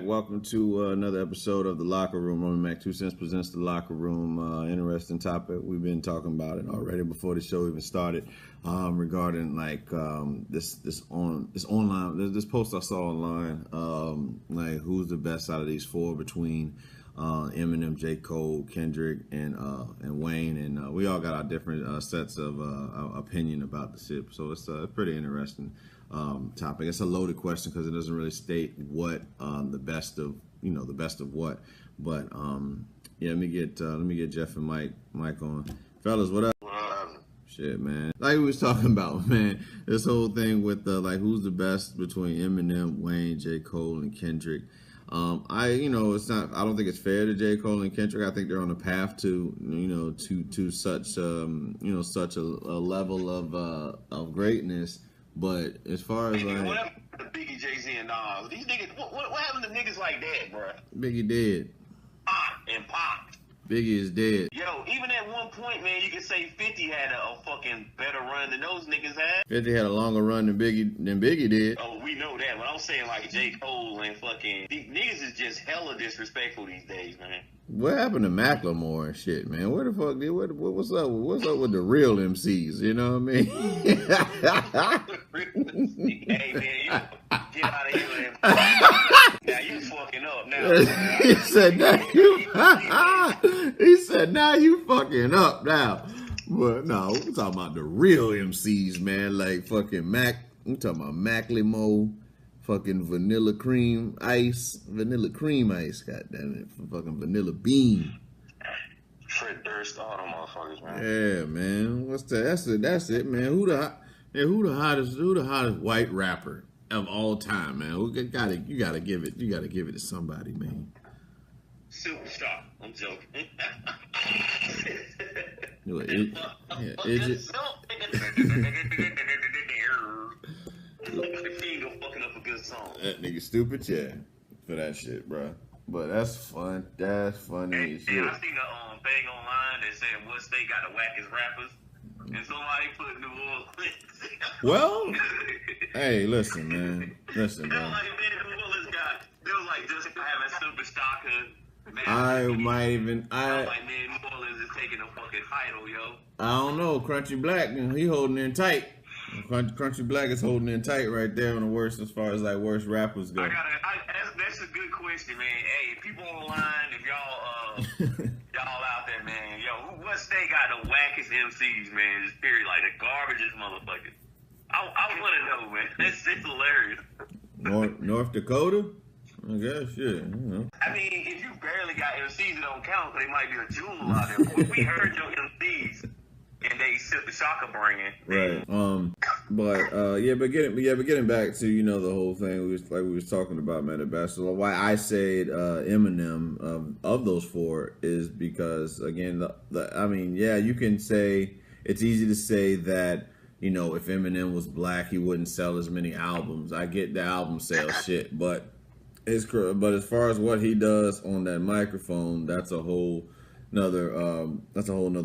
Welcome to another episode of The Locker Room. RM2S presents The Locker Room. Interesting topic. We've been talking about it already before the show even started, regarding like this post I saw online, like who's the best out of these four between Eminem, J. Cole, Kendrick, and Wayne, and we all got our different sets of opinion about the shit. So it's pretty interesting topic. It's a loaded question because it doesn't really state what the best of what. But yeah, let me get Jeff and Mike on. Fellas, what up? Shit, man. Like we was talking about, man, this whole thing with like who's the best between Eminem, Wayne, J. Cole, and Kendrick. It's not. I don't think it's fair to J. Cole and Kendrick. I think they're on a path to such such a level of greatness. But as far as like what happened to Biggie, Jay-Z, and Nas? These niggas, what happened to niggas like that, bro? Biggie dead. And Pop. Biggie is dead. Yo, even at one point, man, you could say 50 had a fucking better run than those niggas had. 50 had a longer run than Biggie did. Oh, we know that, but I'm saying like J. Cole and fucking these niggas is just hella disrespectful these days, man. What happened to Macklemore and shit, man? Where the fuck did what's up with the real MCs? You know what I mean? Hey man, you get out of here, man. Now you fucking up now. He said now you fucking up now. But no, we're talking about the real MCs, man. Like fucking Mac. I'm talking about Macklemore. Fucking vanilla cream ice. God damn it. Fucking vanilla bean. Fred Durst, all them motherfuckers, man. Yeah, man. What's that? That's it, man. Who the hottest white rapper of all time, man? You gotta give it to somebody, man. Superstar. I'm joking. Idris. That nigga stupid, yeah, for that shit, bro. But that's fun. That's funny as shit. I seen a thing online that said what state got the wackest rappers, and somebody put New Orleans. Well, hey, listen, man. Listen, bro. They was like just having super shocker. I might even New Orleans is taking a fucking title, yo. I don't know. Crunchy Black, he holding in tight. Crunchy Black is holding in tight right there on the worst as far as like worst rappers go. That's a good question, man. Hey, people online, if y'all out there, man, yo, what state got the wackest MCs, man? Just period, like the garbagest motherfuckers. I want to know, man. That's hilarious. North Dakota. I guess, yeah. I mean, if you barely got MCs, it don't count because they might be a jewel out there. But we heard your MCs. And they sit the shocker bringing. Right. But getting back to the whole thing we was talking about, man. The best. Why I said Eminem of those four is because again, you can say it's easy to say that if Eminem was black, he wouldn't sell as many albums. I get the album sales shit, but as far as what he does on that microphone, that's a whole nother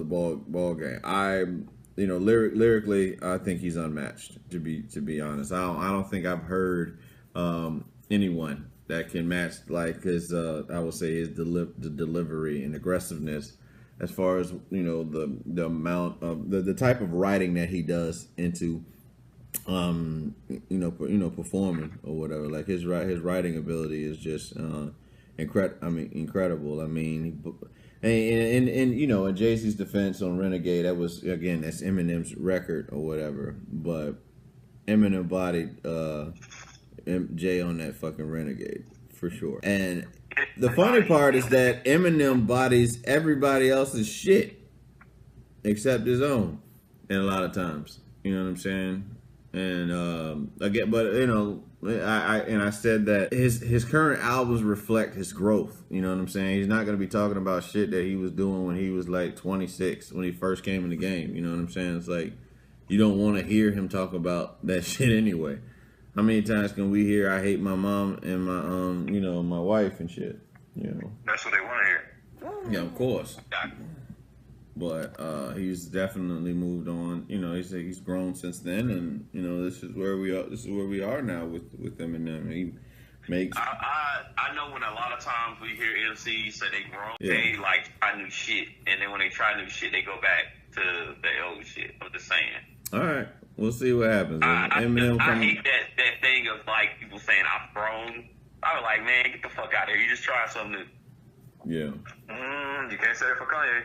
ball game. Lyrically, I think he's unmatched. To be honest, I don't think I've heard anyone that can match like his. I would say his the delivery and aggressiveness, as far as the amount of the type of writing that he does into performing or whatever. Like his writing ability is just incredible. I mean. And in Jay-Z's defense on Renegade, that's Eminem's record or whatever. But Eminem bodied Jay on that fucking Renegade for sure. And the funny part is that Eminem bodies everybody else's shit except his own, and a lot of times, you know what I'm saying. And I said that his current albums reflect his growth. You know what I'm saying? He's not going to be talking about shit that he was doing when he was like 26, when he first came in the game. You know what I'm saying? It's like you don't want to hear him talk about that shit anyway. How many times can we hear I hate my mom and my my wife and shit? That's what they want to hear. Yeah, of course. But he's definitely moved on. He's grown since then, and this is where we are. This is where we are now with Eminem. He makes. I I know when a lot of times we hear MCs say they grown, Yeah. they like try new shit, and then when they try new shit, they go back to the old shit. I'm just saying. All right, we'll see what happens. I Eminem hate that thing of like people saying I've grown. I was like, man, get the fuck out of here. You just try something new. Yeah. You can't say it for Kanye.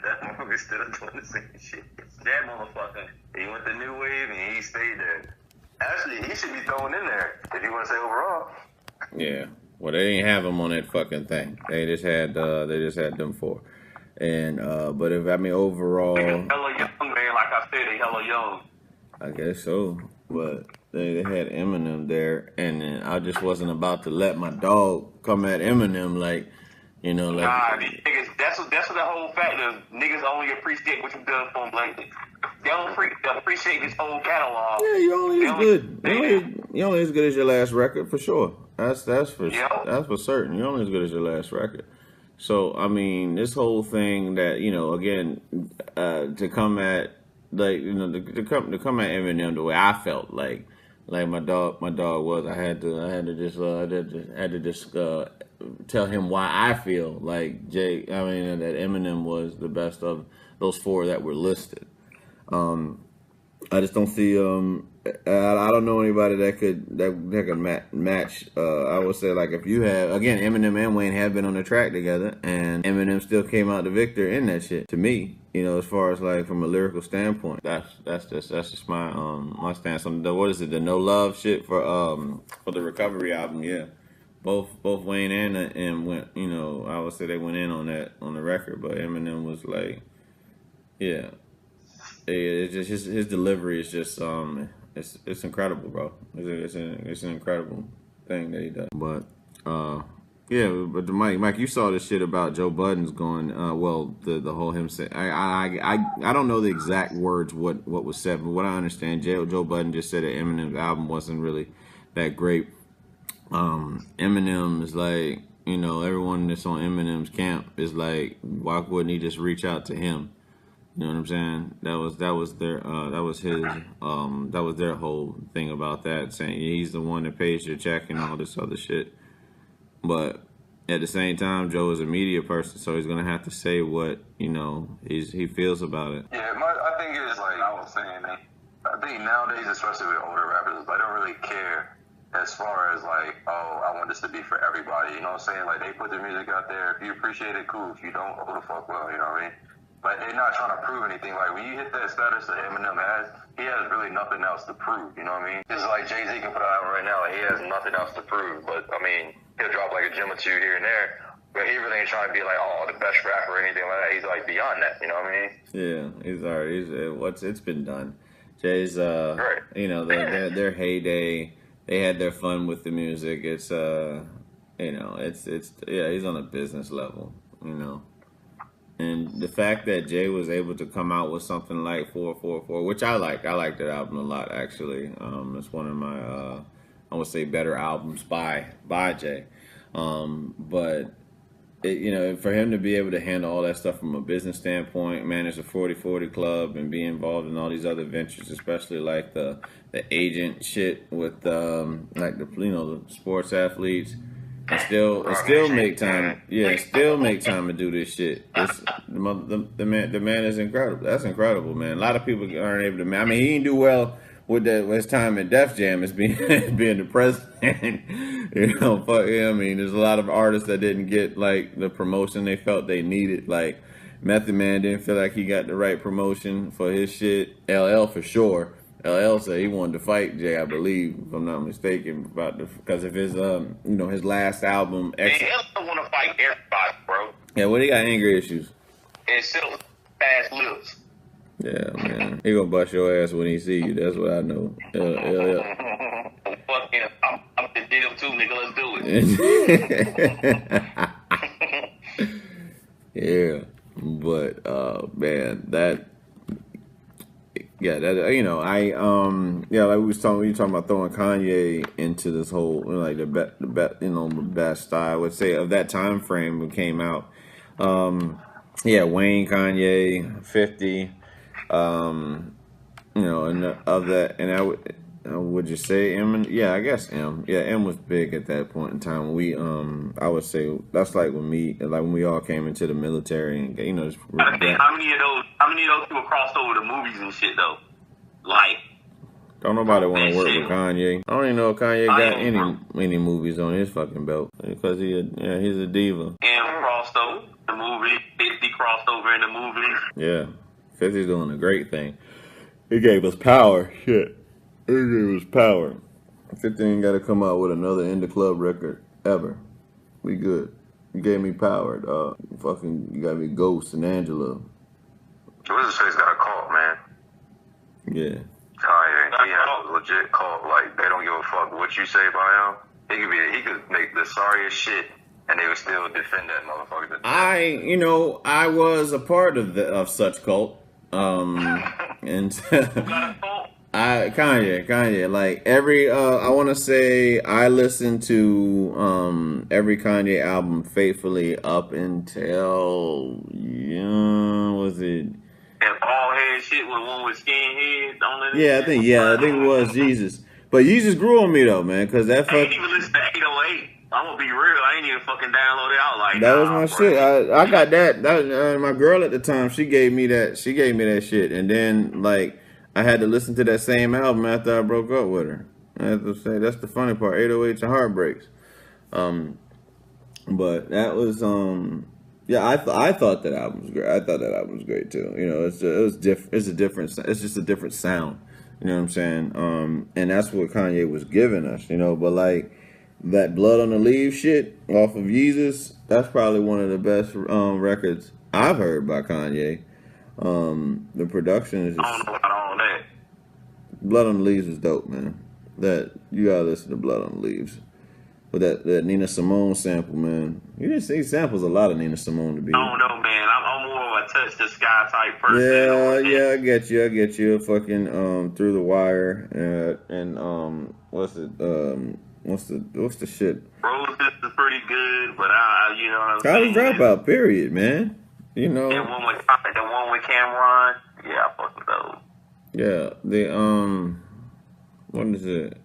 That motherfucker's still doing the same shit. That motherfucker, he went the new wave and he stayed there. Actually, he should be thrown in there if you want to say overall. Yeah. Well, they didn't have them on that fucking thing. They just had them four. And but if I mean overall, Hella young, man. Like I said, they hella young. I guess so. But they had Eminem there, and then I just wasn't about to let my dog come at Eminem like. You know, like nah, these niggas. That's what the whole fact is. Niggas only appreciate what you done for them lately. They don't appreciate this whole catalog. yeah, you're only as good. You're only as good as your last record for sure. That's for certain. You're only as good as your last record. So I mean, this whole thing that again, to come at to come at Eminem the way I felt like my dog was. I had to just tell him why I feel like that Eminem was the best of those four that were listed. I just don't see. I don't know anybody that could match. I would say like if you have again Eminem and Wayne have been on the track together, and Eminem still came out the victor in that shit. To me, as far as like from a lyrical standpoint, that's just my stance on what is it? The No Love shit for the Recovery album. Yeah, both Wayne and went. I would say they went in on that on the record, but Eminem was like, yeah. It's just his delivery is just it's incredible, bro. It's an incredible thing that he does. But but Mike, you saw this shit about Joe Budden's going. The whole him say I don't know the exact words what was said, but what I understand, Joe Budden just said that Eminem's album wasn't really that great. Eminem is like everyone that's on Eminem's camp is like, why wouldn't he just reach out to him? You know what I'm saying? That was their whole thing about that, saying he's the one that pays your check and all this other shit. But at the same time, Joe is a media person, so he's gonna have to say what he feels about it. Yeah, I think it's like I was saying, man. I think nowadays, especially with older rappers, they don't really care as far as like, oh, I want this to be for everybody. You know what I'm saying? Like they put their music out there. If you appreciate it, cool. If you don't, oh the fuck well. You know what I mean? But they're not trying to prove anything. Like, when you hit that status that Eminem has, he has really nothing else to prove, you know what I mean? It's like Jay-Z can put out right now, like, he has nothing else to prove. But, I mean, he'll drop, like, a gem or two here and there. But he really ain't trying to be, like, the best rapper or anything like that. He's, like, beyond that, you know what I mean? Yeah, it's been done. Jay's, right. Their heyday, they had their fun with the music. It's, he's on a business level, And the fact that Jay was able to come out with something like 444, which I like that album a lot, actually. It's one of my, I would say, better albums by Jay. But, for him to be able to handle all that stuff from a business standpoint, manage the 40/40 Club and be involved in all these other ventures, especially like the agent shit with the sports athletes. And still make time. Yeah, still make time to do this shit. The man is incredible. That's incredible, man. A lot of people aren't able to. I mean, he didn't do well with his time in Def Jam as being the president. Fuck yeah. I mean, there's a lot of artists that didn't get like the promotion they felt they needed. Like Method Man didn't feel like he got the right promotion for his shit. LL for sure. LL said he wanted to fight Jay, I believe, if I'm not mistaken, because of his his last album. LL want to fight everybody, bro. Yeah, he got anger issues. And still fast lips. Yeah, man, he gonna bust your ass when he see you. That's what I know. Fucking, I'm the deal too, nigga. Let's do it. Yeah, but man, that. Yeah, that like we were talking about throwing Kanye into this whole like the best style. I would say of that time frame when it came out. Wayne, Kanye, 50, and of that, and Would you say M? Yeah, I guess M. Yeah, M was big at that point in time. We I would say that's like when we all came into the military and just. I think how many of those people crossed over to movies and shit though? Like, don't nobody want to work shit. with Kanye. I don't even know if Kanye got any movies on his fucking belt because he's a diva. And crossed over the movie. 50 crossed over in the movies. Yeah, 50's doing a great thing. He gave us power. Shit. He gave us power. 50 ain't got to come out with another In the Club record ever. We good. You gave me power, dog. Fucking, you got me Ghost and Angela. What's his face got a cult, man. Yeah. Kanye, he has a legit cult. Like, they don't give a fuck what you say about him. He could make the sorriest shit, and they would still defend that motherfucker. I was a part of such cult. And Kanye, like every I want to say I listened to every Kanye album faithfully up until was it? That bald head shit with one with skin head on it. Yeah, I think it was Jesus. But Jesus grew on me though, man, because that I ain't even listen to 808. I'm gonna be real. I ain't even fucking download it out like that. Was my shit. I got that. My girl at the time, she gave me that shit, and then like I had to listen to that same album after I broke up with her. I have to say that's the funny part. 808s and Heartbreaks. But that was yeah. I thought that album was great. I thought that album was great too. It's just a different sound. You know what I'm saying? And that's what Kanye was giving us. But like. That Blood on the Leaves shit off of Yeezus, that's probably one of the best records I've heard by Kanye. The production is just... I don't know about all that. Blood on the Leaves is dope, man. That you gotta listen to Blood on the Leaves. With that Nina Simone sample, man. You didn't see samples a lot of Nina Simone to be. I don't know, man. I'm more of a touch the sky type person. Yeah, I get you. Fucking Through the Wire and what's it? What's the shit? Roses is pretty good, but you know what I'm saying? College Dropout, period, man. And the one with Cameron, yeah, I fuck with those. Yeah, the what is it?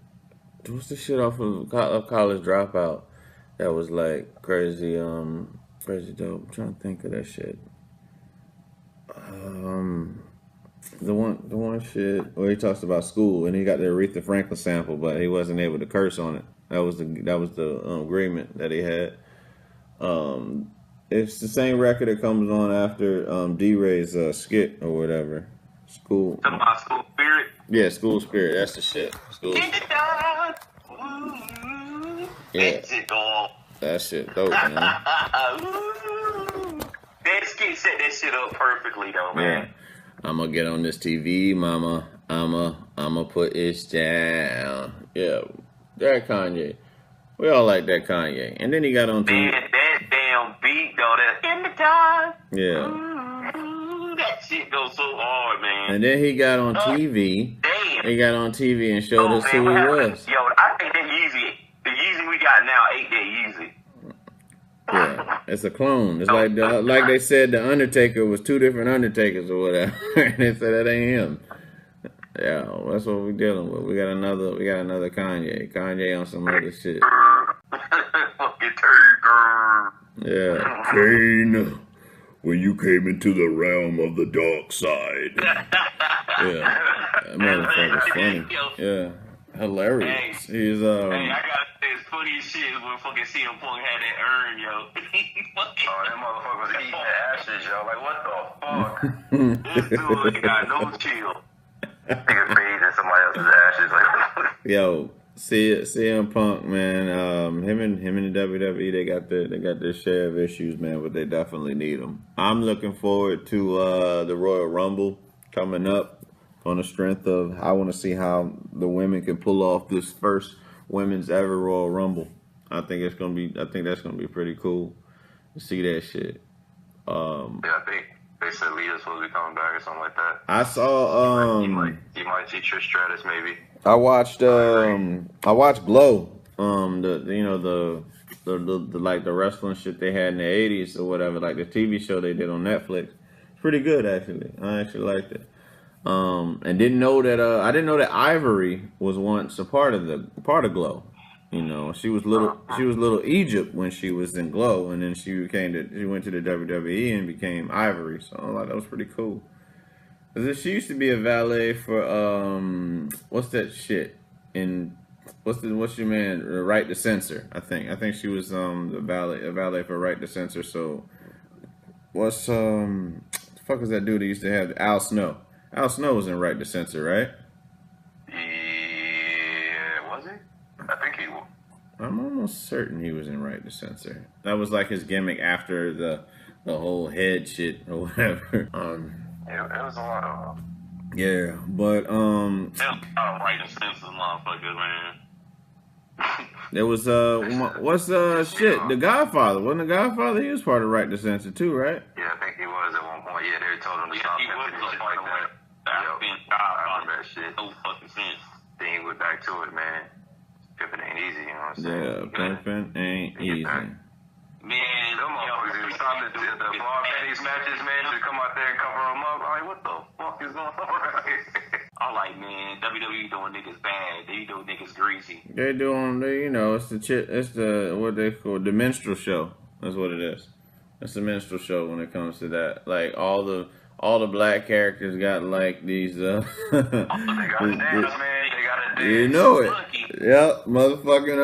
What's the shit off of College Dropout that was like crazy dope? I'm trying to think of that shit. The one shit where he talks about school and he got the Aretha Franklin sample, but he wasn't able to curse on it. That was the agreement that he had. It's the same record that comes on after D-Ray's skit or whatever. School. Talking about School Spirit? Yeah, School Spirit. That's the shit. School Spirit. Yeah. That shit dope, man. That skit set that shit up perfectly though, man. Yeah. I'm gonna get on this TV, mama. I'ma put it down. Yeah, that Kanye. We all like that Kanye. And then he got on TV. Man, that damn beat though, that in the time. Yeah. That shit goes so hard, man. And then he got on TV. Damn. He got on TV and showed us who he was. Yo, I think that the Yeezy we got now ain't that Yeezy. Yeah, it's a clone. It's like they said the Undertaker was two different Undertakers or whatever. And they said that ain't him. Yeah, that's what we're dealing with. We got another Kanye. Kanye on some other shit. Fucking turd. Yeah. Kane, when you came into the realm of the dark side. Yeah. That motherfucker's funny. Yeah. Hilarious. He's Hey, I gotta say it's funny as shit when fucking CM Punk had that urn, yo. That motherfucker was eating the ashes, yo. Like, what the fuck? This dude ain't got no chill. Nigga bathed in somebody else's ashes. Like, yo, CM Punk, man. Him and the WWE, they got their share of issues, man, but they definitely need them. I'm looking forward to the Royal Rumble coming up. On the strength of, I want to see how the women can pull off this first women's ever Royal Rumble. I think that's gonna be pretty cool to see that shit. Yeah, I think they said Lita's supposed to be coming back or something like that. I saw you might see Trish Stratus maybe. I watched Glow. The like the wrestling shit they had in the 80s or whatever, like the TV show they did on Netflix. It's pretty good actually. I actually liked it. And didn't know that I didn't know that Ivory was once a part of Glow. You know, she was little Egypt when she was in Glow, and then she went to the WWE and became Ivory. So I thought that was pretty cool. She used to be a valet for what's that shit? What's your man? Right to Censor, I think she was a valet for Right to Censor. So what's the fuck is that dude that used to have Al Snow? Al Snow was in Right to Censor, right? Yeah, was he? I think he was. I'm almost certain he was in Right to Censor. That was like his gimmick after the whole head shit or whatever. Yeah, it was a lot of them. Yeah, but Right to Censor, motherfuckers, man. there was what's shit? The Godfather. Wasn't the Godfather? He was part of Right to Censor too, right? Yeah, I think he was at one point. Yeah, they told him to stop. He was like like that. I remember that shit. No fucking sense. Then he went back to it, man. Pimpin' ain't easy, you know what I'm saying? Yeah, pimpin' ain't easy. Man, them motherfuckers stopped the ball tennis matches, man, to come out there and cover them up. I'm like, what the fuck is going on? I'm like, man, WWE doing niggas bad. They do niggas greasy. They're doing, you know, it's the what they call the minstrel show. That's what it is. It's the minstrel show when it comes to that. Like all the black characters got like these. They got to dance, man. They got to dance. You know it. Yep, motherfucking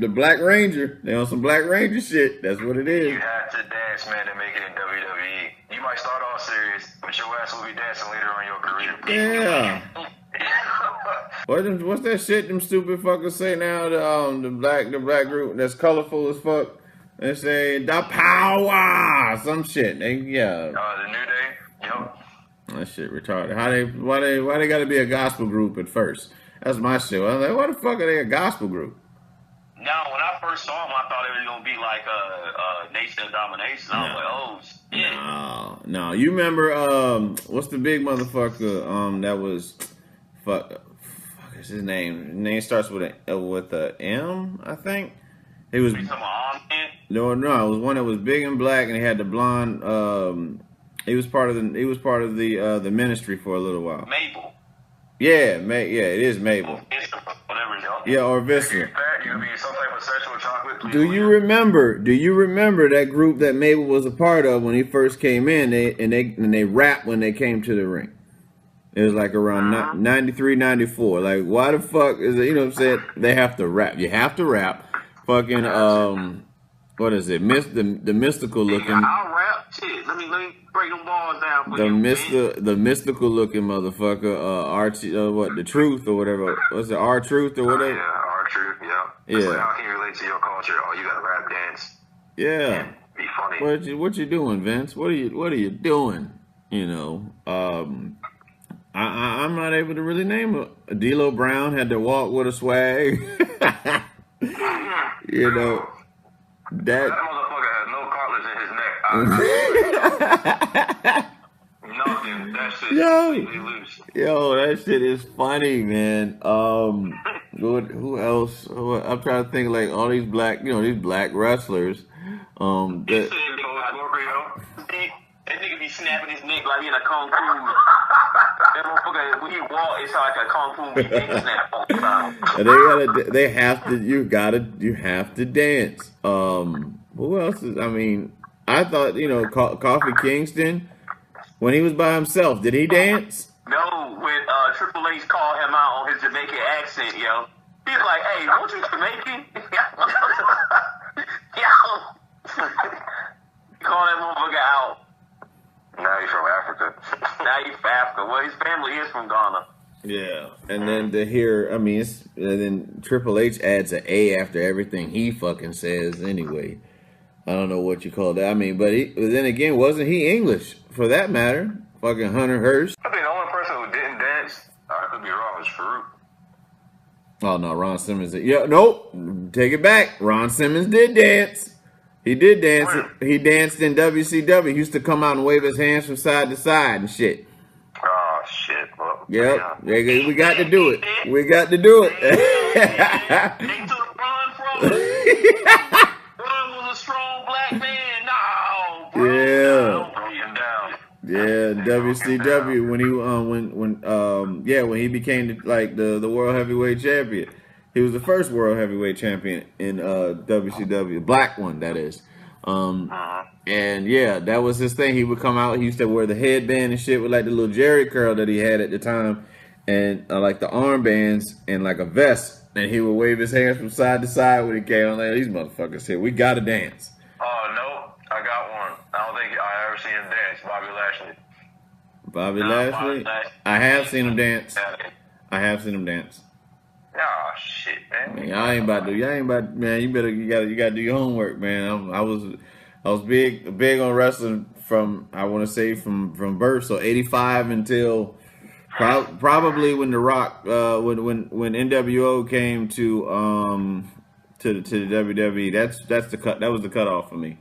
the Black Ranger. They on some Black Ranger shit. That's what it is. You have to dance, man, to make it in WWE. You might start off serious, but your ass will be dancing later on in your career. Yeah. What's that shit them stupid fuckers say now? The black group that's colorful as fuck. They say the power, some shit. The New Day. Yep. That shit retarded. Why they gotta be a gospel group at first? That's my shit. I was like, why the fuck are they a gospel group? No, when I first saw them, I thought it was gonna be like a Nation of Domination. I was like, oh shit. No. You remember what's the big motherfucker that was fuck is his name? His name starts with a M, I think. He was no, it was one that was big and black, and he had the blonde. He was part of the ministry for a little while. Mabel. Yeah, it is Mabel. Yeah, or Vista. Do you remember that group that Mabel was a part of when he first came in? They rapped when they came to the ring. It was like around 93, 94. Like, why the fuck is it? You know what I'm saying? They have to rap. You have to rap. Fucking what is it? The mystical looking. I'll rap. Shit. Let me break them balls down for the mystical looking motherfucker. What the truth or whatever? What's it? R-Truth or whatever? Yeah, R-Truth. Yeah. Like, how can you relate to your culture? Oh, you got to rap dance. Yeah. Be funny. What you doing, Vince? What are you doing? You know. I'm not able to really name it. D'Lo Brown had to walk with a swag. You know. That motherfucker had no cartilage in his neck. Nothing. That shit is completely loose. Yo, that shit is funny, man. Who else? I'm trying to think like all these black wrestlers. That nigga be snapping his neck like he in a kung fu. That motherfucker, when he walk, it's like a kung fu neck snap all the time. You have to dance. Who else is? I mean, I thought Kofi Kingston when he was by himself. Did he dance? No, when Triple H called him out on his Jamaican accent, yo, he's like, "Hey, don't you Jamaican?" Yo, call that motherfucker out. Now he's from Africa. Well, his family is from Ghana. Yeah, and then then Triple H adds an A after everything he fucking says anyway. I don't know what you call that. I mean, but then again, wasn't he English for that matter? Fucking Hunter Hearst. I think the only person who didn't dance, I could be wrong, was Farouk. Oh no, Ron Simmons. Yeah, nope. Take it back. Ron Simmons did dance. He did dance. Where? He danced in WCW. He used to come out and wave his hands from side to side and shit. Oh shit. Well, yep. Yeah. We got to do it. We got to do it. They took Ron from him. Ron was a strong black man. No, bro. Yeah. Broke him down. Yeah, WCW when he became the world heavyweight champion. He was the first world heavyweight champion in WCW, black one that is. And yeah, that was his thing. He would come out. He used to wear the headband and shit with like the little Jerry curl that he had at the time, and like the armbands and like a vest. And he would wave his hands from side to side when he came on. Like, these motherfuckers here, we gotta dance. Oh no, I got one. I don't think I ever seen him dance. Bobby Lashley. Bobby Lashley. I have seen him dance. I have seen him dance. Oh shit, man. Y'all ain't about, man. You gotta do your homework, man. I was big on wrestling from, I want to say from birth, so 85 until probably when The Rock when NWO came to the WWE. That's the cut. That was the cutoff for me.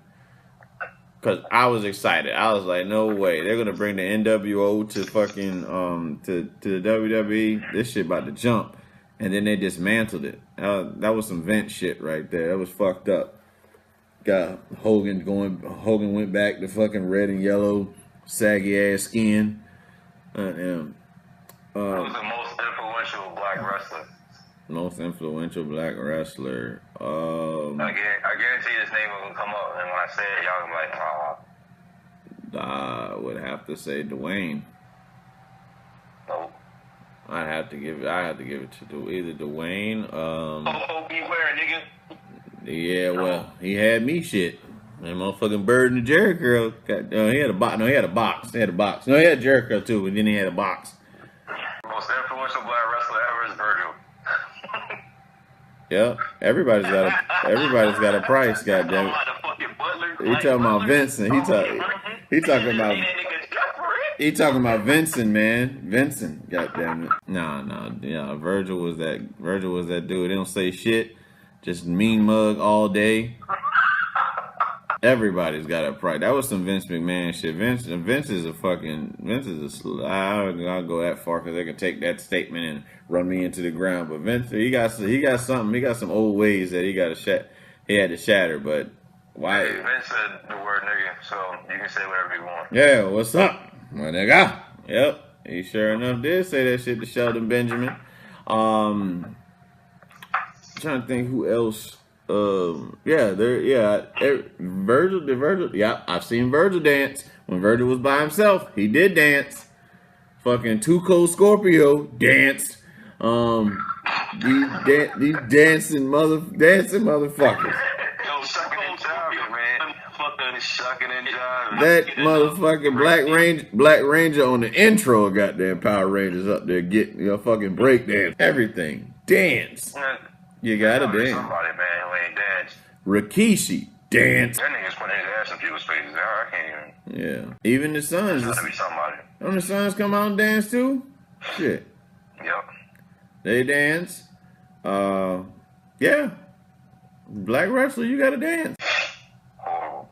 Cause I was excited. I was like, no way, they're gonna bring the NWO to fucking to the WWE. This shit about to jump. And then they dismantled it. That was some Vince shit right there. That was fucked up. Got Hogan went back to fucking red and yellow, saggy ass skin. Who's the most influential black wrestler? Most influential black wrestler. I guarantee this name will come up, and when I say it, y'all gonna be like, I would have to say Dwayne. Nope. I have to give it to either Dwayne. Beware, nigga. Yeah, well, he had me shit. That motherfucking Bird and the Jericho. He had a box. No, he had a box. No, he had Jericho too, and then he had a box. Most influential black wrestler ever is Virgil. Yeah, everybody's got a price. Goddamn it. He talking about Vincent. He talking about Vincent, man. Vincent, goddamn it. Nah. Yeah, Virgil was that dude. They don't say shit, just mean mug all day. Everybody's got a price. That was some Vince McMahon shit. Vince is a. I'll go that far because they can take that statement and run me into the ground. But Vince, he got something. He got some old ways that he had to shatter. But why? Hey, Vince said the word nigga, so you can say whatever you want. Yeah, what's up, my nigga? Yep, he sure enough did say that shit to Sheldon Benjamin. Trying to think who else. Virgil. Yeah, I've seen Virgil dance. When Virgil was by himself, he did dance. Fucking Too Cold Scorpio danced. These dancing motherfuckers. Shucking and jiving. That motherfucking Black Ranger on the intro of goddamn Power Rangers up there getting fucking breakdance. Everything. Dance. You gotta dance. Somebody, man, who ain't danced. Rikishi. Dance. That nigga's putting his ass in people's faces. I can't even. Yeah. Even the Sons. There's gotta be somebody. Don't the Sons come out and dance too? Shit. Yep. They dance. Yeah. Black wrestler, you gotta dance.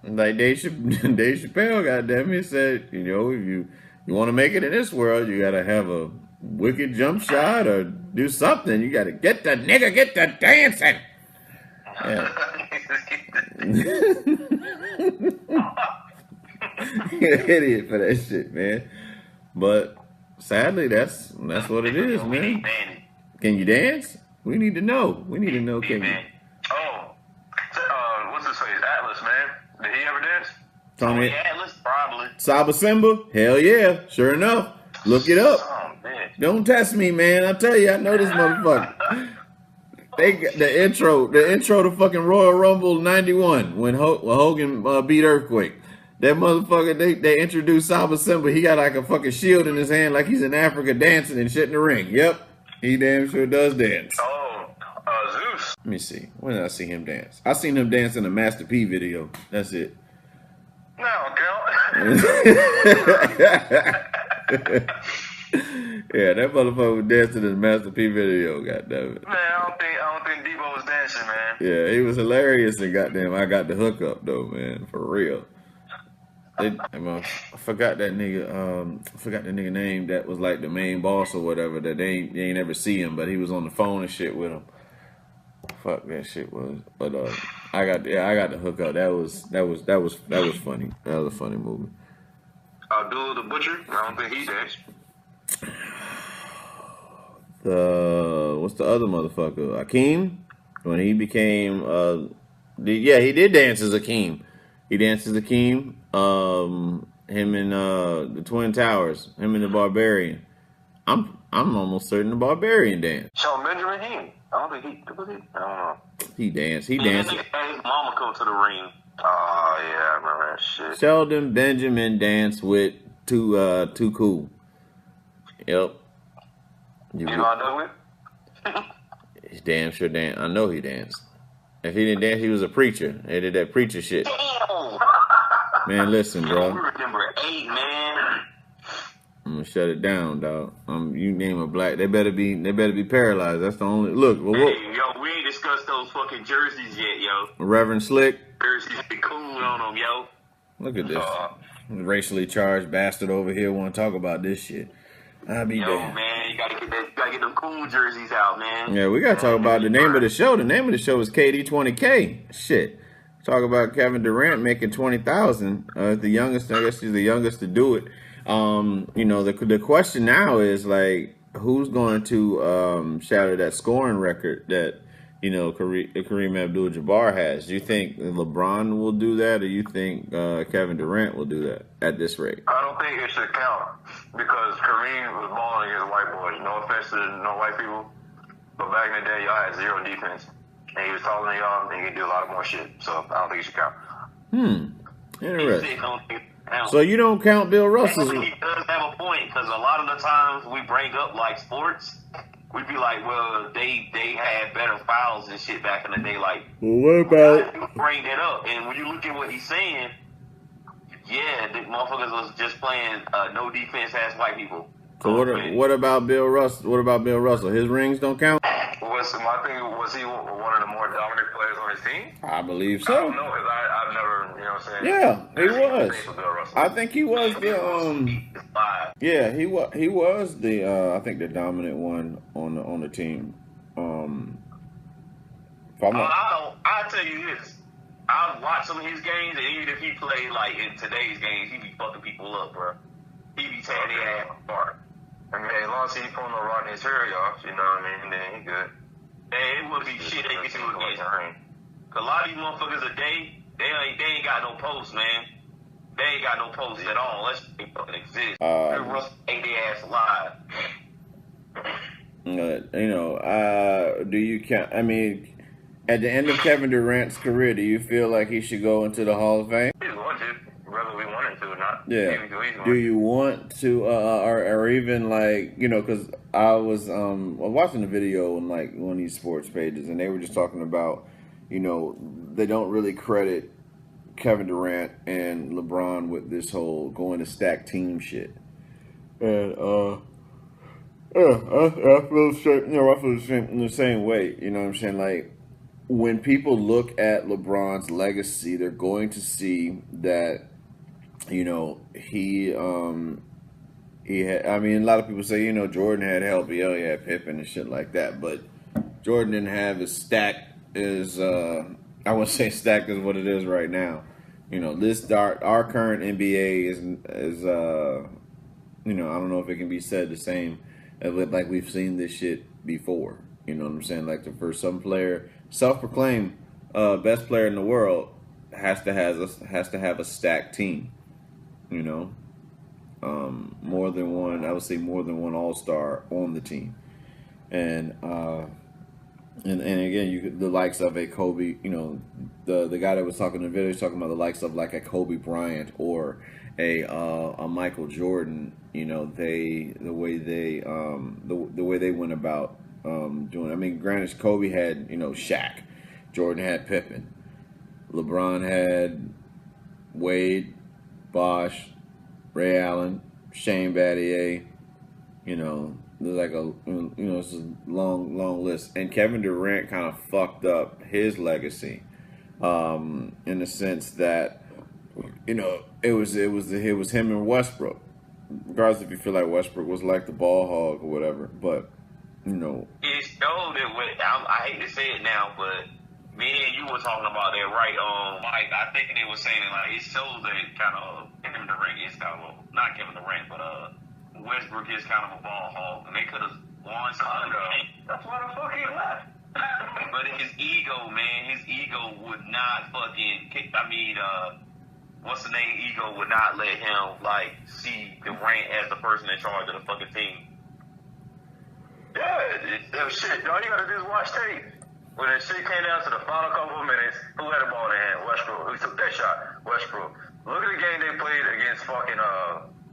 Like Dave Chappelle, goddamn it, said, if you want to make it in this world, you gotta have a wicked jump shot or do something. You gotta get the dancing. Yeah. You're an idiot for that shit, man. But sadly, that's what it is, man. Can you dance? We need to know. Can you? Oh, what's his face? Atlas, man. Did he ever dance? Tony Atlas, probably. Saba Simba? Hell yeah. Sure enough. Look it up. Oh, man. Don't test me, man. I tell you, I know this motherfucker. They got the intro to fucking Royal Rumble 91 when Hogan beat Earthquake. That motherfucker, they introduced Saba Simba. He got like a fucking shield in his hand like he's in Africa dancing and shit in the ring. Yep. He damn sure does dance. Oh, Zeus. Let me see. When did I see him dance? I seen him dance in a Master P video. That's it. No, girl. Yeah, that motherfucker was dancing in the Master P video, goddammit. Man, I don't think Debo was dancing, man. Yeah, he was hilarious and goddamn, I got the hookup though, man, for real. I forgot that nigga. I forgot the nigga name that was like the main boss or whatever. That they ain't ever see him, but he was on the phone and shit with him. Fuck that shit was. But I got the hookup. That was funny. That was a funny movie. Abdul the Butcher. I don't think he danced. What's the other motherfucker? Akeem? When he became he did dance as Akeem. He danced as Akeem. Him and the Twin Towers. Him and the Barbarian. I'm almost certain the Barbarian danced. Sean Benjamin, I don't think he. Was he? I don't know. He danced. He danced. His mama come to the ring. Oh yeah, I remember that shit. Sheldon Benjamin danced with Too Cool. Yep. You know I know it. He's damn sure danced. I know he danced. If he didn't dance, he was a preacher. They did that preacher shit. Damn. Man, listen, bro. We remember 8, man. I'm gonna shut it down, dog. You name a black, they better be paralyzed. That's the only look. Hey, yo, we ain't discussed those fucking jerseys yet, yo. Reverend Slick. Jerseys be cool on them, yo. Look at this racially charged bastard over here. Want to talk about this shit? I'll be damned. Man, you gotta get them cool jerseys out, man. Yeah, we gotta talk about the name of the show. The name of the show is KD20K. Shit. Talk about Kevin Durant making 20,000. The youngest, I guess he's the youngest to do it. The question now is like, who's going to shatter that scoring record that Kareem Abdul-Jabbar has? Do you think LeBron will do that, or you think Kevin Durant will do that at this rate? I don't think it should count because Kareem was balling against white boys. No offense to no white people, but back in the day, y'all had zero defense, and he was taller than y'all, and he could do a lot more shit. So I don't think it should count. Interesting. So you don't count Bill Russell? He does have a point because a lot of the times we bring up like sports, we'd be like, well, they had better fouls and shit back in the day. Like, well, what about bring that up? And when you look at what he's saying, yeah, the motherfuckers was just playing no defense ass white people. So what about Bill Russell? What about Bill Russell? His rings don't count? Was he one of the more dominant players on his team? I believe so. I don't know because I've never, you know what I'm saying? Yeah, he was. I think he was the yeah, he was the I think the dominant one on the team. I'll tell you this. I've watched some of his games, and even if he played like in today's games, he be fucking people up, bro. He be tearing their ass apart. I mean, as long as he pulling no rod in his hair off, you know what I mean, then he good. Man, it would be shit they get to against him. Cause a lot of these motherfuckers today, they ain't got no posts, man. They ain't got no posts at all, unless they fucking exist. Russell ate their ass alive. Do you count? I mean, at the end of Kevin Durant's career, do you feel like he should go into the Hall of Fame? He's going to, whether we want him to or not. Yeah. Do you want to, or even like, because I was watching the video on like one of these sports pages, and they were just talking about, they don't really credit Kevin Durant and LeBron with this whole going to stack team shit. And I feel the same way. You know what I'm saying? Like, when people look at LeBron's legacy, they're going to see that, he had. I mean, a lot of people say, Jordan had help. He had Pippen and shit like that, but Jordan didn't have as stacked as I wouldn't say stacked as what it is right now. Our current NBA is I don't know if it can be said the same like we've seen this shit before. You know what I'm saying? Like for some player, self-proclaimed best player in the world has to have a stacked team. More than one. I would say more than one all-star on the team, and again, the likes of a Kobe. The guy that was talking in the video was talking about the likes of like a Kobe Bryant or a Michael Jordan. The way they went about doing. I mean, granted, Kobe had Shaq, Jordan had Pippen, LeBron had Wade, Bosh, Ray Allen, Shane Battier. There's like it's a long list, and Kevin Durant kind of fucked up his legacy, in the sense that it was him and Westbrook. Regardless if you feel like Westbrook was like the ball hog or whatever, but it showed it. I hate to say it now, but me and you were talking about that, right? Mike, I think they were saying like it shows that kind of Kevin Durant is kind of not Kevin Durant, but Westbrook is kind of a ball hog, and they could have won something. That's why the fuck he left. But his ego, man, his ego would not fucking. What's the name? Ego would not let him like see Durant as the person in charge of the fucking team. Yeah, shit. All you gotta do is watch tape. When that shit came down to the final couple of minutes, who had the ball in their hand? Westbrook. Who took that shot? Westbrook. Look at the game they played against fucking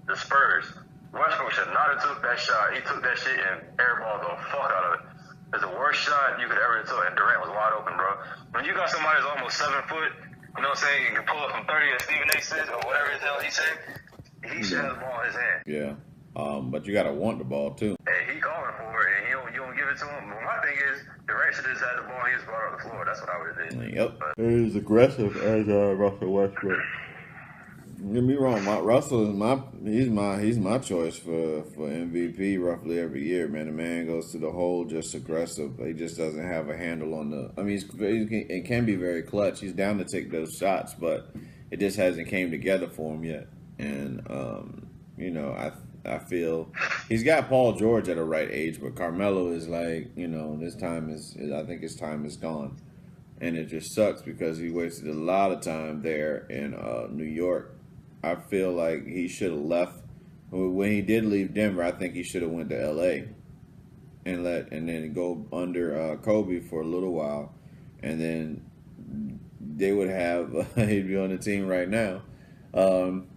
the Spurs. Westbrook should not have took that shot. He took that shit and airballed the fuck out of it. It's the worst shot you could ever took, and Durant was wide open, bro. When you got somebody that's almost 7 foot, you know what I'm saying, you can pull up from 30 as Stephen A says, or whatever the hell he said, he should have the ball in his hand. Yeah. But you gotta want the ball too. Hey, he calling for it, and you don't give it to him. But my thing is, Durant should have just had the ball. He just brought it on the floor. That's what I would have did. Yep. He's aggressive as Russell Westbrook. Don't get me wrong, Russell is he's my choice for MVP roughly every year, man. The man goes to the hole just aggressive. He just doesn't have a handle on the. I mean, it can be very clutch. He's down to take those shots, but it just hasn't came together for him yet. And you know, I feel he's got Paul George at a right age, but Carmelo is like, you know, I think his time is gone. And it just sucks because he wasted a lot of time there in New York. I feel like he should have left. When he did leave Denver, I think he should have went to L.A. and then go under Kobe for a little while. And then they would have, he'd be on the team right now. And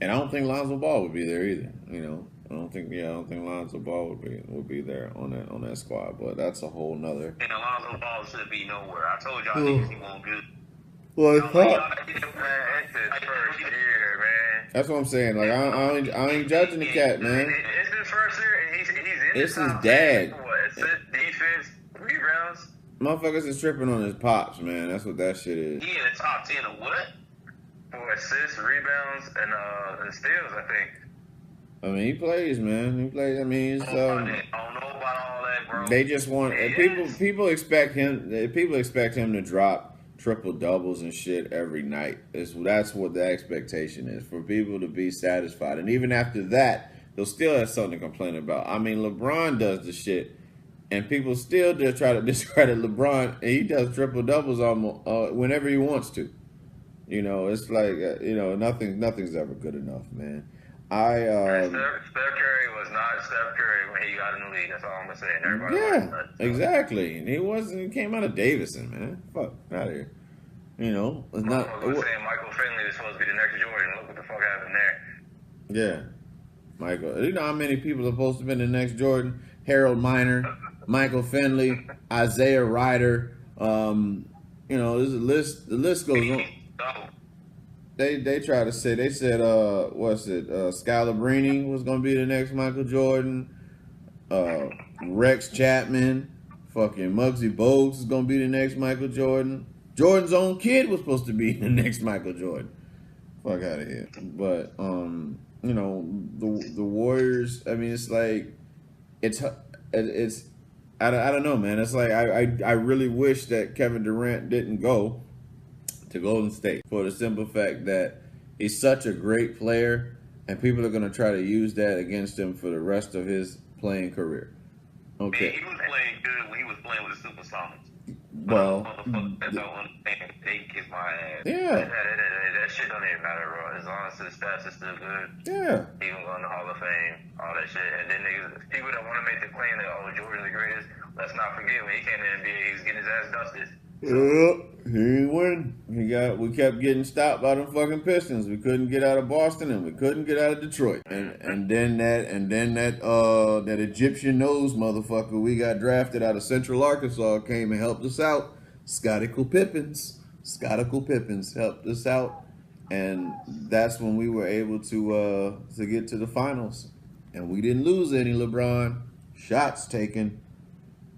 I don't think Lonzo Ball would be there either. You know, I don't think Lonzo Ball would be there on that squad. But that's a whole nother. And Lonzo Ball should be nowhere. I told y'all niggas he won't good. Well, it's It's his first year, man. That's what I'm saying. Like I ain't judging the cat, man. It's his first year, and he's in It's the top his dad. 10 for what? Assist, defense, rebounds. Motherfuckers is tripping on his pops, man. That's what that shit is. He in the top 10 of what? For assists, rebounds, and steals, I think. I mean, he plays, man. He plays. I mean, I don't know about all that, bro. they just want people expect him. People expect him to drop triple doubles and shit every night. That's what the expectation is, for people to be satisfied. And even after that, they'll still have something to complain about. I mean, LeBron does the shit, and people still just try to discredit LeBron, and he does triple doubles almost whenever he wants to. You know, it's like nothing's ever good enough, man. Steph Curry was not Steph Curry when he got in the league. That's all I'm gonna say. And everybody exactly. And he came out of Davidson, man. Fuck out of here. You know, it's not. I was saying Michael Finley is supposed to be the next Jordan. Look what the fuck happened there. Yeah, Michael. You know how many people are supposed to be the next Jordan? Harold Miner, Michael Finley, Isaiah Ryder. You know, there's a list. The list goes on. They try to say, they said Scalabrini was gonna be the next Michael Jordan. Rex Chapman, fucking Muggsy Bogues is gonna be the next Michael Jordan. Jordan's own kid was supposed to be the next Michael Jordan. Fuck out of here. But you know, the Warriors. I mean, it's like it's I don't know, man. It's like I really wish that Kevin Durant didn't go to Golden State, for the simple fact that he's such a great player, and people are going to try to use that against him for the rest of his playing career. Okay. Man, he was playing good when he was playing with the Supersonics. Well, that don't understand. They kiss my ass. Yeah. That shit don't even matter, bro. As long as his stats are still good. Yeah. He can go in the Hall of Fame, all that shit. And then niggas, people that want to make the claim that, oh, Jordan's the greatest, let's not forget when he came to the NBA, he was getting his ass dusted. Yeah, he ain't win. We kept getting stopped by them fucking Pistons. We couldn't get out of Boston, and we couldn't get out of Detroit. And then that Egyptian nose motherfucker we got drafted out of Central Arkansas came and helped us out. Scottical Pippins helped us out, and that's when we were able to get to the finals. And we didn't lose any, LeBron. Shots taken.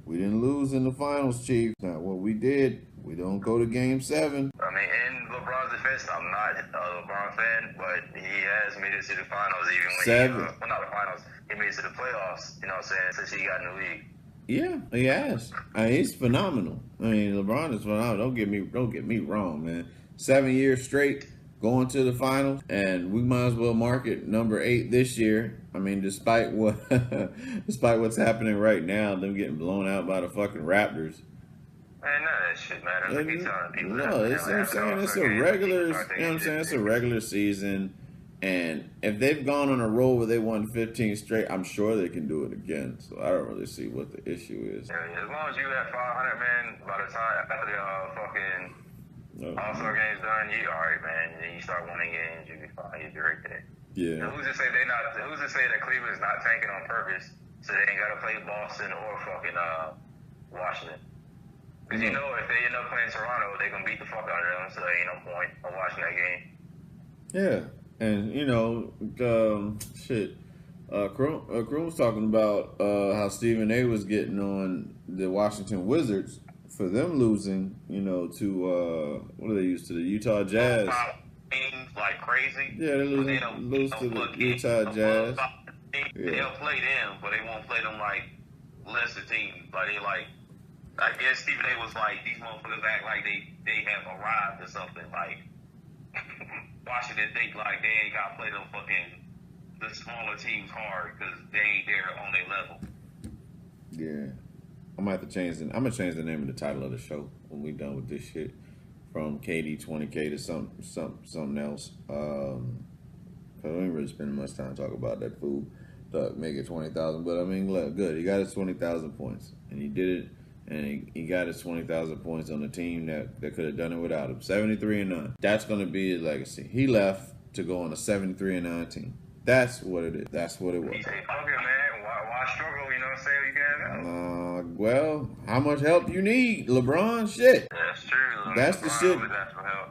We didn't lose in the finals, Chief. Now, what we did, we don't go to Game 7. I mean, in LeBron's defense, I'm not a LeBron fan, but he has made it to the finals even when Seven. Well, not the finals. He made it to the playoffs, you know what I'm saying, since he got in the league. Yeah, he has. I mean, he's phenomenal. I mean, LeBron is phenomenal. Don't get me wrong, man. 7 years straight going to the finals, and we might as well mark it number 8 this year. I mean, despite despite what's happening right now, them getting blown out by the fucking Raptors. Man, none of that shit matters. I keep telling people No, it's what I'm saying. It's a regular. You know what I'm saying? It's a regular season, and if they've gone on a roll where they won 15 straight, I'm sure they can do it again. So I don't really see what the issue is. Yeah, as long as you at 500, man, by the time after the fucking All-Star game's done, you all right, man. And then you start winning games, you be fine. You'll be right there. Yeah. And who's to say that Cleveland's not tanking on purpose, so they ain't gotta play Boston or fucking Washington? Because you know if they end up playing Toronto, they gonna beat the fuck out of them, so there ain't no point of watching that game. Yeah, and you know, Kroon was talking about how Stephen A. was getting on the Washington Wizards for them losing, you know, to what are they used to, the Utah Jazz. Like crazy. Yeah, they lose to the Utah Jazz. Yeah. They'll play them, but they won't play them like lesser teams. Like they like. I guess Stephen A. was like, these motherfuckers act like they have arrived or something. Like, Washington think like they ain't got to play them fucking the smaller teams hard because they ain't there on their level. Yeah. I'm gonna have to change I'm gonna change the name of the title of the show when we done with this shit. From KD 20K to something else. Cause we ain't really spending much time talking about that food. Make it 20,000. But I mean, look, good. He got his 20,000 points. And he did it. And he got his 20,000 points on a team that could have done it without him. 73-9. That's going to be his legacy. He left to go on a 73-9 team. That's what it is. That's what it was. He said, fuck it, man. Why struggle? You know what I'm saying? You can't help. Well, how much help you need, LeBron? Shit. That's true. That's the shit.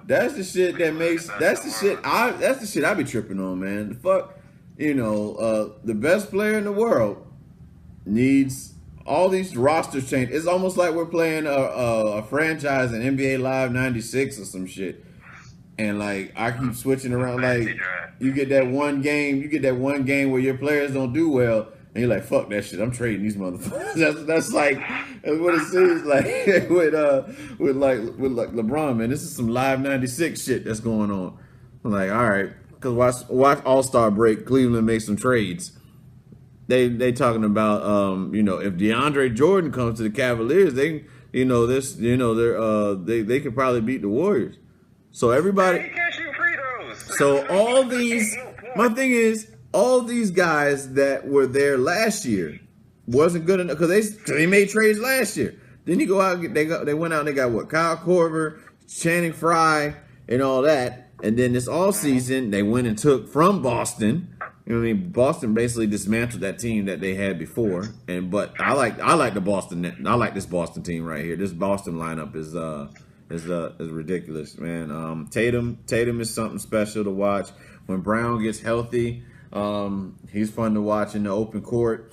That's the shit that makes. That's the shit. That's the shit I be tripping on, man. The fuck, you know, the best player in the world needs all these roster change. It's almost like we're playing a franchise in NBA Live 96 or some shit. And like I keep switching around. Like you get that one game where your players don't do well, and you're like, fuck that shit. I'm trading these motherfuckers. That's like that's what it seems like with LeBron, man. This is some Live 96 shit that's going on. I'm like, all right, because watch All-Star break. Cleveland make some trades. They talking about you know, if DeAndre Jordan comes to the Cavaliers, they could probably beat the Warriors. So everybody. He can't shoot free throws. So all these, my thing is, all these guys that were there last year wasn't good enough because they made trades last year. Then you go out, they went out and they got what, Kyle Korver, Channing Frye, and all that. And then this all season they went and took from Boston. You know what I mean? Boston basically dismantled that team that they had before. But I like the Boston. I like this Boston team right here. This Boston lineup is ridiculous, man. Tatum is something special to watch. When Brown gets healthy, he's fun to watch in the open court.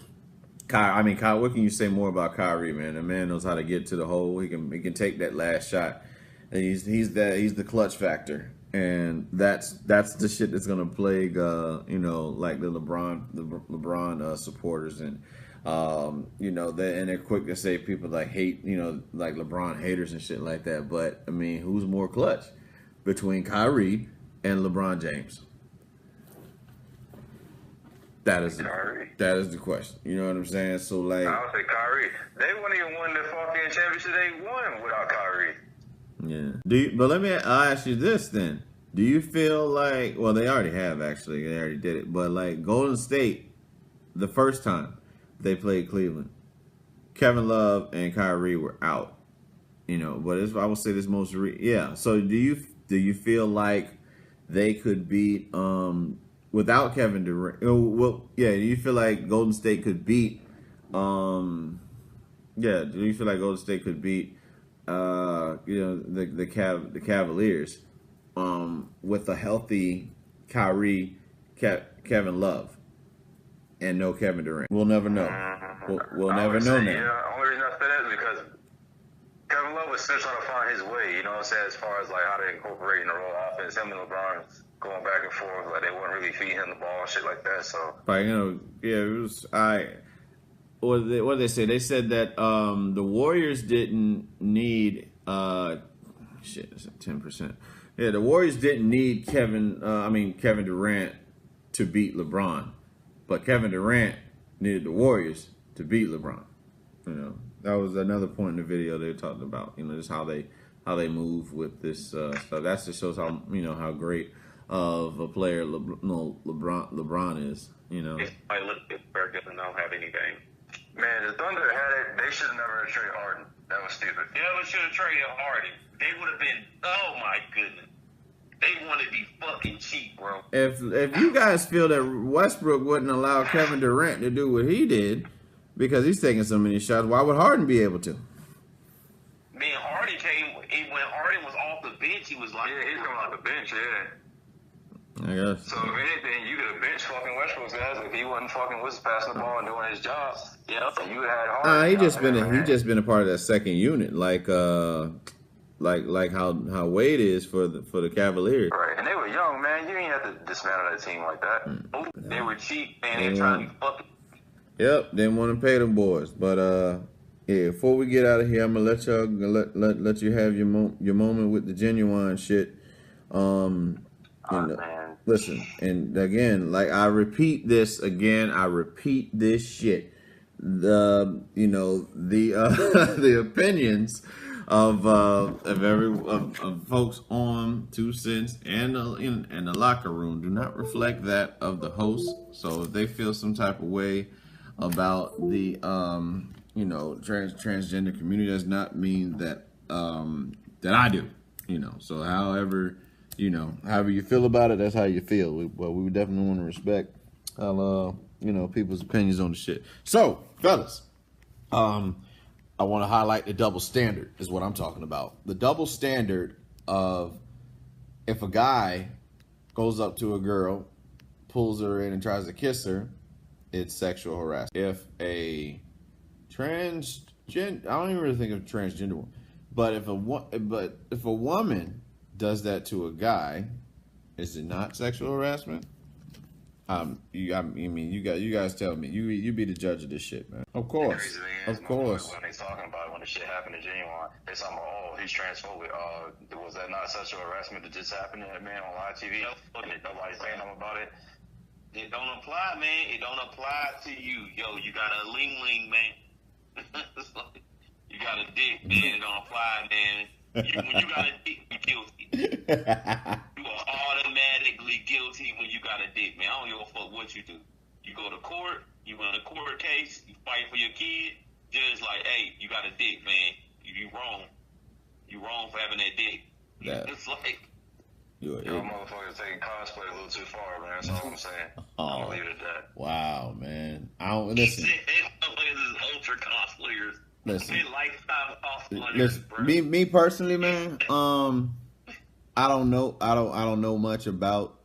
Kyle, what can you say more about Kyrie, man? The man knows how to get to the hole. He can take that last shot. And he's the clutch factor. And that's the shit that's gonna plague you know, like the LeBron supporters, and you know, they're quick to say people like hate, you know, like LeBron haters and shit like that. But I mean, who's more clutch between Kyrie and LeBron James? That is the question. You know what I'm saying? So like, I would say Kyrie. They wouldn't even win the fucking championship they won without Kyrie. Yeah. I'll ask you this then. Do you feel like, well, they already have actually. They already did it. But like Golden State, the first time they played Cleveland, Kevin Love and Kyrie were out. You know, but I would say this most So do you feel like they could beat without Kevin Durant? Do you feel like Golden State could beat do you feel like Golden State could beat the Cavaliers with a healthy Kyrie, Kevin Love, and no Kevin Durant? We'll never know. We'll never know now. Yeah, only reason I say that is because Kevin Love was still trying to find his way. You know what I'm saying? As far as like how to incorporate in the role offense, him and LeBron going back and forth, like they weren't really feeding him the ball and shit like that. So, but you know, it was what did they say? They said that the Warriors didn't need shit. It's 10%. Yeah, the Warriors didn't need Kevin Durant to beat LeBron, but Kevin Durant needed the Warriors to beat LeBron. You know, that was another point in the video they talked about. You know, just how they move with this stuff. That just shows how how great of a player LeBron is. You know, I look at Bergen and don't have anything. Man, the Thunder had it. They should have never traded Harden. That was stupid. Never should have traded Harden. They would have been. Oh my goodness. They want to be fucking cheap, bro. If you guys feel that Westbrook wouldn't allow Kevin Durant to do what he did because he's taking so many shots, why would Harden be able to? Man, Harden came when Harden was off the bench. He was like, Yeah, he's coming off the bench, yeah. I guess. So if anything, you could have benched fucking Westbrook's guys if he wasn't fucking passing the ball and doing his job. yeah. And you had Harden. He just been a part of that second unit, like how Wade is for the Cavaliers. Right, and they were young, man. You ain't have to dismantle that team like that. They were cheap, man. They trying to be fucking. Yep, didn't want to pay them boys, but yeah. Before we get out of here, I'm gonna let y'all let you have your moment with the genuine shit. Man. Listen, and again, like I repeat this shit. The opinions of folks on 2 Cents and the locker room do not reflect that of the host. So if they feel some type of way about the transgender community, does not mean that that I do. So however you feel about it, that's how you feel. We definitely want to respect people's opinions on the shit. So, fellas, I want to highlight the double standard is what I'm talking about. The double standard of if a guy goes up to a girl, pulls her in and tries to kiss her, it's sexual harassment. If a transgender, I don't even really think of transgender one, but if a woman does that to a guy, is it not sexual harassment? You guys tell me. You be the judge of this shit, man. Of course. When they talking about it, when the shit happened to Genuine, they talking about, oh, he's transphobic. Was that not sexual harassment that just happened to that man on live TV? And nobody's saying him about it. It don't apply, man. It don't apply to you. Yo, you got a ling, man. You got a dick, man. It don't apply, man. When you got a dick, you're guilty. You are automatically guilty when you got a dick, man. I don't give a fuck what you do. You go to court, you win a court case, you fight for your kid, judge like, hey, you got a dick, man. You wrong. You wrong for having that dick. Yeah. It's like... Y'all motherfuckers taking cosplay a little too far, man. That's all I'm saying. I'm gonna leave it at that. Wow, man. I don't listen. Ultra cosplayers. Listen. They lifestyle cosplayers. Listen. Bro. Me personally, man. I don't know much about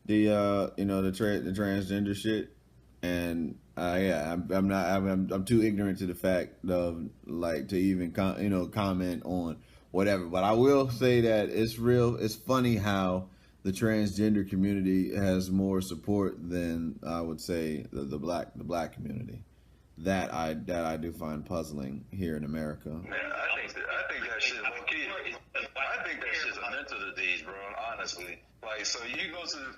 the the transgender shit, and I'm too ignorant to the fact of like to even comment on whatever. But I will say that it's real. It's funny how the transgender community has more support than I would say the black community. That I do find puzzling here in America. Man, I think that shit low key. I think that shit's a mental disease, bro. Honestly, like, so you go to,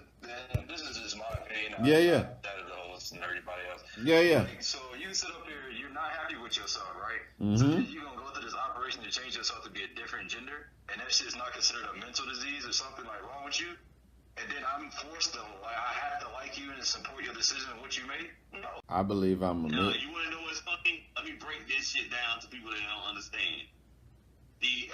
and this is just my opinion. Yeah. That of the host and everybody else. Yeah. Like, so you sit up here, you're not happy with yourself, right? Mm-hmm. So then you're gonna go through this operation to change yourself to be a different gender, and that shit's not considered a mental disease or something like wrong with you. And then I'm forced to, like, I have to like you and support your decision of what you made? No. I believe I'm a No, you want to know what's funny? Let me break this shit down to people that don't understand. The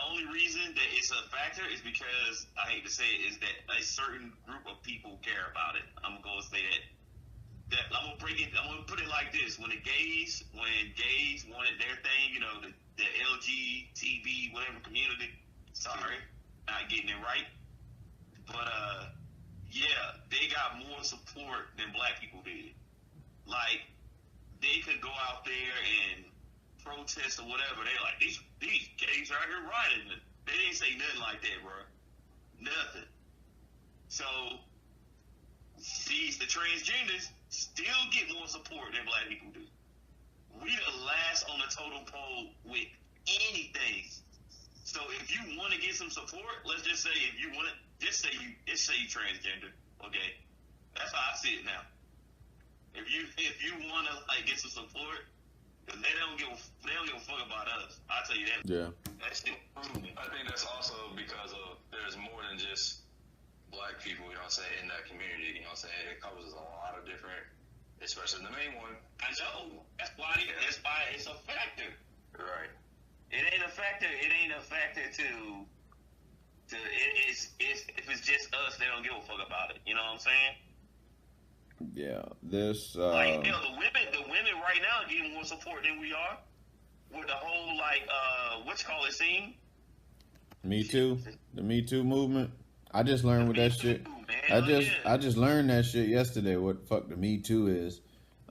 only reason that it's a factor is because, I hate to say it, is that a certain group of people care about it. I'm going to say that. I'm going to put it like this. When gays wanted their thing, the LGTB, whatever community, sorry, not getting it right. But, yeah, they got more support than black people did. Like, they could go out there and protest or whatever. They're like, these gays are out here rioting. They didn't say nothing like that, bro. Nothing. So, the transgenders still get more support than black people do. get some support, let's just say if you want to, just say you transgender, okay? That's how I see it now. If you want to like get some support, because they don't give a fuck about us. I'll tell you that. Yeah. That shit proven. I think that's also because of there's more than just black people, you know what I'm saying, in that community. You know what I'm saying? It covers a lot of different, especially the main one. I know. That's why it's a factor. Right. It ain't a factor. It ain't a factor to it's if it's just us, they don't give a fuck about it. You know what I'm saying? Yeah. This like the women right now are getting more support than we are with the whole like scene. Me Too, the Me Too movement. I just learned what that shit. I just learned that shit yesterday. What the fuck the Me Too is?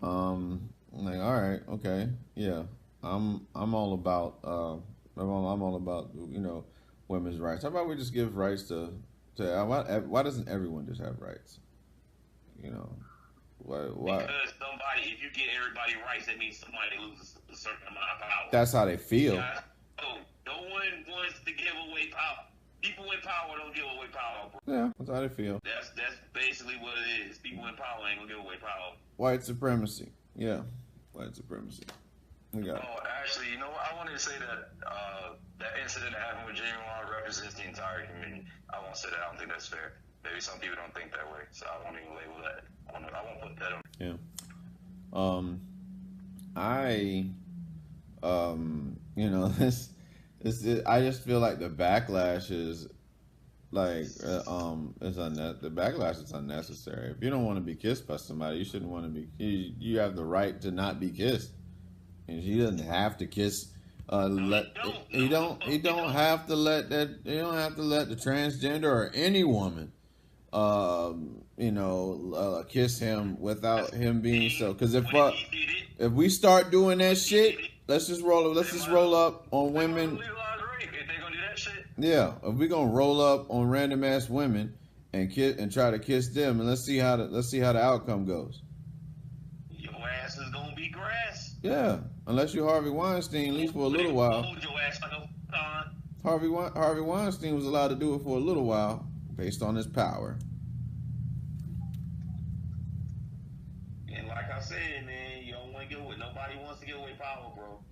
I'm like, all right, okay, yeah. I'm all about I'm all about, you know, women's rights. How about we just give rights to why doesn't everyone just have rights? You know, why? Because if you get everybody rights, that means somebody loses a certain amount of power. That's how they feel. No one wants to give away power. People in power don't give away power, bro. Yeah, that's how they feel. That's basically what it is. People in power ain't gonna give away power. White supremacy. Yeah, white supremacy. Actually, you know what? I wanted to say that that incident that happened with Jamie Wan represents the entire community. I won't say that. I don't think that's fair. Maybe some people don't think that way, so I won't even label that. I won't put that on. Yeah. You know, I just feel like the backlash is like the backlash is unnecessary. If you don't want to be kissed by somebody, you shouldn't want to be. You have the right to not be kissed, and she doesn't have to kiss. He don't have to let that. You don't have to let the transgender or any woman, kiss him without him being so. Because if we start doing that shit, let's just roll up on women. Yeah, if we're gonna roll up on random ass women and try to kiss them, and let's see how the outcome goes. Your ass is gonna be grass. Yeah, unless you're Harvey Weinstein, at least for a little while. Hold your ass like a Harvey Weinstein was allowed to do it for a little while based on his power. And like I said, man, you don't want to get away. Nobody wants to get away power, bro.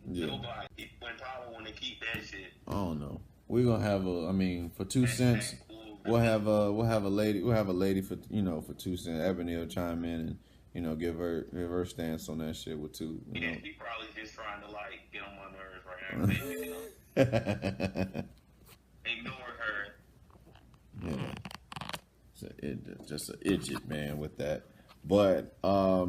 Yeah. Nobody. People in power want to keep that shit. I don't know. We're gonna have for 2 cents, we'll have a lady for 2 cents. Ebony will chime in and give her stance on that shit with two. He probably just trying to like get on my nerves right now. Ignore her. Yeah. Just an idiot, man, with that. But I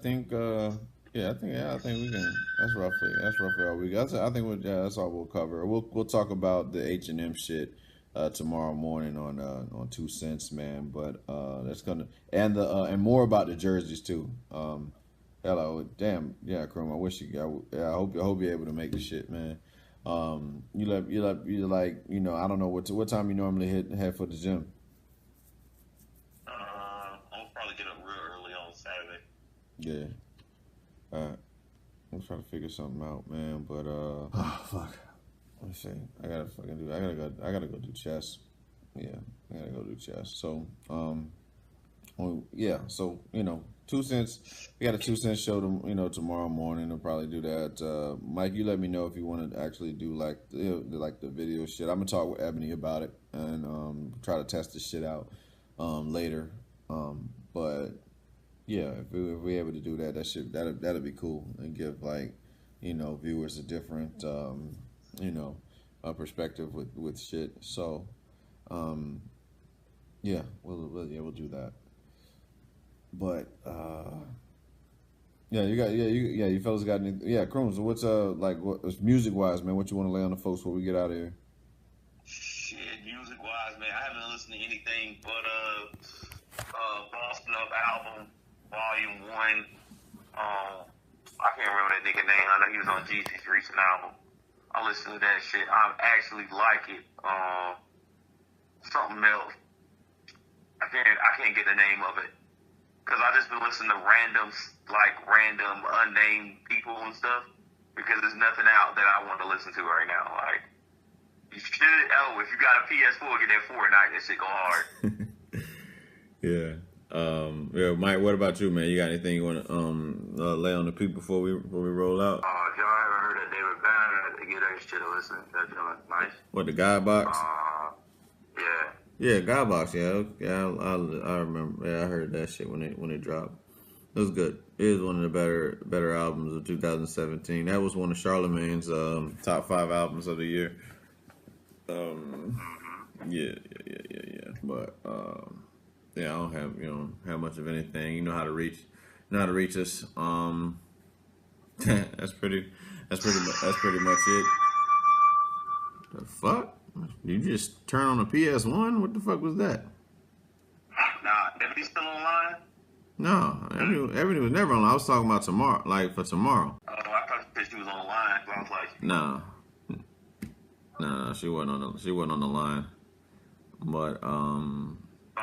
think we can. That's roughly all we got. I think that's all we'll cover. We'll talk about the H&M shit tomorrow morning on 2 cents, man. But that's gonna and more about the jerseys too. Hello, damn, yeah, Chrome. I wish you got. I hope you're able to make the shit, man. You like I don't know what time you normally head for the gym. I'll probably get up real early on Saturday. Yeah. I'm trying to figure something out, man. But fuck. Let's see. I gotta go do chess. Yeah, I gotta go do chess. So, So 2 cents. We got a 2 cent show tomorrow morning. I'll probably do that. Mike, you let me know if you want to actually do like the video shit. I'm gonna talk with Ebony about it and try to test this shit out later. But yeah, if we're able to do that, that'd be cool and give viewers a different perspective with shit. So we'll do that. But you fellas got any? Chrome. So what's music wise, man? What you want to lay on the folks before we get out of here? Shit, music wise, man, I haven't listened to anything but Boston Up album. Volume 1, I can't remember that nigga name. I know he was on Jeezy's recent album. I listened to that shit. I actually like it. Something else. I can't get the name of it. Cause I just been listening to random unnamed people and stuff. Because there's nothing out that I want to listen to right now. Like, You should. Oh, if you got a PS4, get that Fortnite. That shit go hard. Yeah. Yeah, Mike, what about you, man? You got anything you want to lay on the people before we roll out? If y'all ever heard of David Banner, get that shit to listen. That joint nice. What, the Guy Box? Yeah. Yeah, Guy Box. Yeah, I remember. Yeah, I heard that shit when it dropped. It was good. It is one of the better albums of 2017. That was one of Charlemagne's top 5 albums of the year. Yeah. But yeah, I don't have much of anything. You know how to reach us. That's pretty much it. The fuck? You just turn on a PS1? What the fuck was that? Nah, if he's still online. No, everything was never online. I was talking about tomorrow, like for tomorrow. Oh, I thought she was online. So I was like, No, she wasn't on the line. But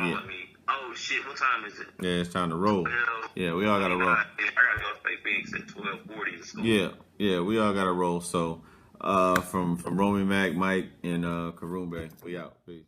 yeah. Oh shit, what time is it? Yeah, it's time to roll. Yeah, we all gotta roll. I gotta go to Space Phoenix at 12:40. Yeah, we all gotta roll. So, from Romy Mac, Mike, and Karumbe, we out. Peace.